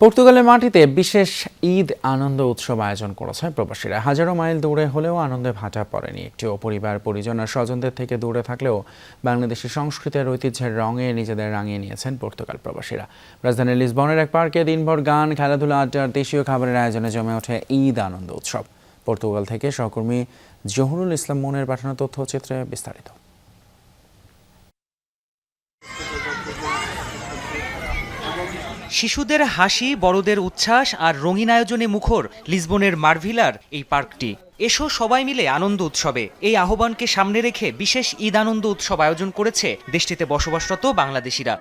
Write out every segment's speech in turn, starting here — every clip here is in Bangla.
পর্তুগালের মাটিতে বিশেষ ঈদ আনন্দ উৎসব আয়োজন করেছে প্রবাসীরা। হাজারো মাইল দূরে হলেও আনন্দে ভাটা পড়েনি একটিও। পরিবার, পরিজন আর স্বজনদের থেকে দূরে থাকলেও বাংলাদেশের সংস্কৃতি আর ঐতিহ্যের রঙে নিজেদের রাঙিয়ে নিয়েছেন পর্তুগাল প্রবাসীরা। রাজধানীর লিসবনের এক পার্কে দিনভর গান, খেলাধুলা, আড্ডা আর দেশীয় খাবারের আয়োজনে জমে ওঠে ঈদ আনন্দ উৎসব। পর্তুগাল থেকে সহকর্মী জহুরুল ইসলাম মনের পাঠানো তথ্যচিত্রে বিস্তারিত। শিশুদের হাসি, বড়দের উচ্ছ্বাস আর রঙিন আয়োজনে মুখর লিসবনের মারভিলার এই পার্কটি। এসো সবাই মিলে আনন্দ উৎসবে, এই আহ্বানকে সামনে রেখে বিশেষ ঈদ আনন্দ উৎসব আয়োজন করেছে দেশটিতে বসবাসরত বাংলাদেশিরা।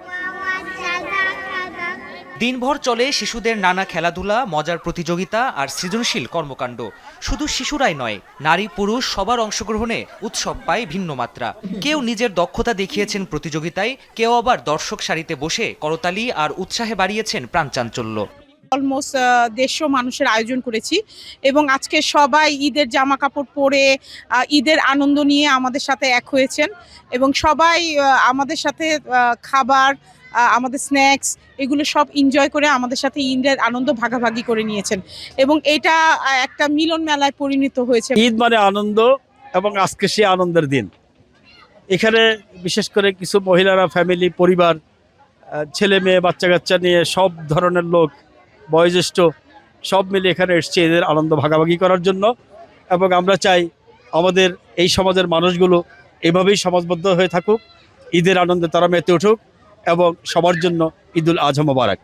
দিনভর চলে শিশুদের নানা খেলাধুলা, মজার প্রতিযোগিতা আর সৃজনশীল কর্মকাণ্ড। শুধু শিশুরাই নয়, নারী পুরুষ সবার অংশগ্রহণে উৎসব পায় ভিন্ন মাত্রা। কেউ নিজের দক্ষতা দেখিয়েছেন প্রতিযোগিতায়, কেউ আবার দর্শক সারিতে বসে করতালি আর উৎসাহে বাড়িয়েছেন প্রাণচাঞ্চল্য। অলমোস্ট 150 মানুষের আয়োজন করেছি এবং আজকে সবাই ঈদের জামা কাপড় পরে ঈদের আনন্দ নিয়ে আমাদের সাথে এক হয়েছেন এবং সবাই আমাদের সাথে খাবার, আমাদের স্ন্যাক্স এগুলো সব এনজয় করে আমাদের সাথে ঈদের আনন্দ ভাগাভাগি করে নিয়েছেন এবং এটা একটা মিলন মেলায় পরিণত হয়েছে। ঈদ মানে আনন্দ এবং আজকে সে আনন্দের দিন। এখানে বিশেষ করে কিছু মহিলারা, ফ্যামিলি, পরিবার, ছেলে মেয়ে, বাচ্চা কাচ্চা নিয়ে সব ধরনের লোক, বয়োজ্যেষ্ঠ সব মিলে এখানে এসছে এদের আনন্দ ভাগাভাগি করার জন্য। এবং আমরা চাই আমাদের এই সমাজের মানুষগুলো এভাবেই সমাজবদ্ধ হয়ে থাকুক, ঈদের আনন্দে তারা মেতে উঠুক এবং সবার জন্য ঈদুল আজহা মোবারক।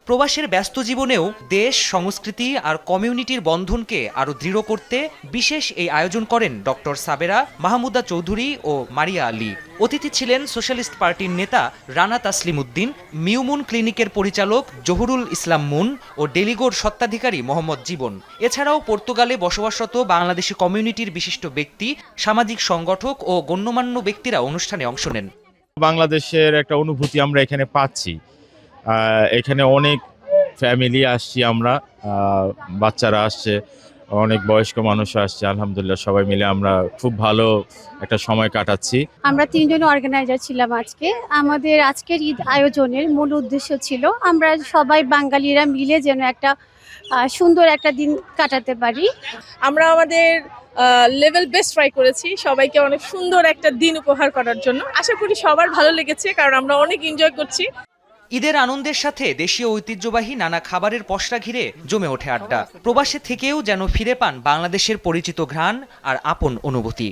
প্রবাসের ব্যস্ত জীবনেও দেশ, সংস্কৃতি আর কমিউনিটির বন্ধনকে আরও দৃঢ় করতে বিশেষ এই আয়োজন করেন ডক্টর সাবেরা, মাহমুদা চৌধুরী ও মারিয়া আলী। অতিথি ছিলেন সোশ্যালিস্ট পার্টির নেতা রানা তাসলিম উদ্দিন, মিউমুন ক্লিনিকের পরিচালক জহুরুল ইসলাম মুন ও ডেলিগোর স্বত্বাধিকারী মোহাম্মদ জীবন। এছাড়াও পর্তুগালে বসবাসরত বাংলাদেশি কমিউনিটির বিশিষ্ট ব্যক্তি, সামাজিক সংগঠক ও গণ্যমান্য ব্যক্তিরা অনুষ্ঠানে অংশ নেন। বাংলাদেশের একটা অনুভূতি আমরা এখানে পাচ্ছি। এখানে অনেক ফ্যামিলি আসছি আমরা, বাচ্চারা আসছে, অনেক বয়স্ক মানুষ আসছে। আলহামদুলিল্লাহ সবাই মিলে আমরা খুব ভালো একটা সময় কাটাচ্ছি। আমরা 3 জন অর্গানাইজার ছিলাম আজকে। আমাদের আজকের ঈদ আয়োজনের মূল উদ্দেশ্য ছিল আমরা সবাই বাঙালিরা মিলে যেন একটা সুন্দর একটা দিন কাটাতে পারি। আমরা আমাদের লেভেল বেস্ট ট্রাই করেছি সবাইকে অনেক সুন্দর একটা দিন উপহার করার জন্য। আশা করি সবার ভালো লেগেছে, কারণ আমরা অনেক এনজয় করছি। ঈদের আনন্দের সাথে দেশীয় ঐতিহ্যবাহী নানা খাবারের পসরা ঘিরে জমে ওঠে আড্ডা। প্রবাসে থেকেও যেন ফিরে পান বাংলাদেশের পরিচিত ঘ্রাণ আর আপন অনুভূতি।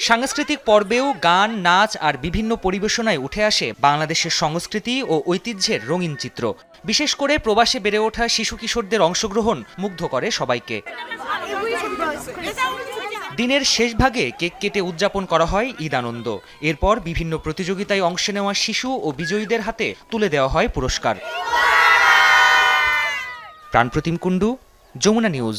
সাংস্কৃতিক পর্বেও গান, নাচ আর বিভিন্ন পরিবেশনায় উঠে আসে বাংলাদেশের সংস্কৃতি ও ঐতিহ্যের রঙিন চিত্র। বিশেষ করে প্রবাসে বেড়ে ওঠা শিশু কিশোরদের অংশগ্রহণ মুগ্ধ করে সবাইকে। দিনের শেষ ভাগে কেক কেটে উদযাপন করা হয় ঈদ আনন্দ। এরপর বিভিন্ন প্রতিযোগিতায় অংশ নেওয়া শিশু ও বিজয়ীদের হাতে তুলে দেওয়া হয় পুরস্কার। প্রাণপ্রতিম কুণ্ডু, যমুনা নিউজ।